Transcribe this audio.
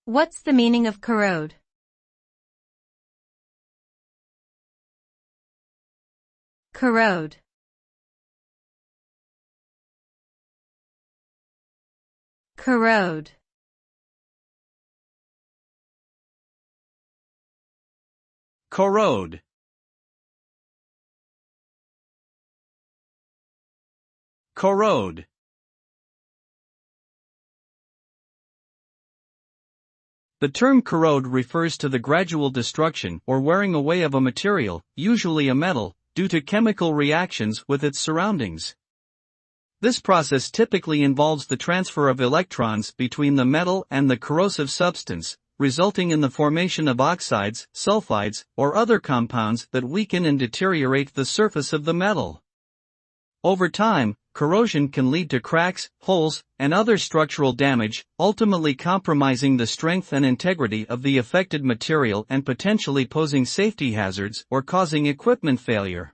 What's the meaning of corrode? Corrode. Corrode. Corrode. Corrode. The term corrode refers to the gradual destruction or wearing away of a material, usually a metal, due to chemical reactions with its surroundings. This process typically involves the transfer of electrons between the metal and the corrosive substance, resulting in the formation of oxides, sulfides, or other compounds that weaken and deteriorate the surface of the metal. Over time, corrosion can lead to cracks, holes, and other structural damage, ultimately compromising the strength and integrity of the affected material and potentially posing safety hazards or causing equipment failure.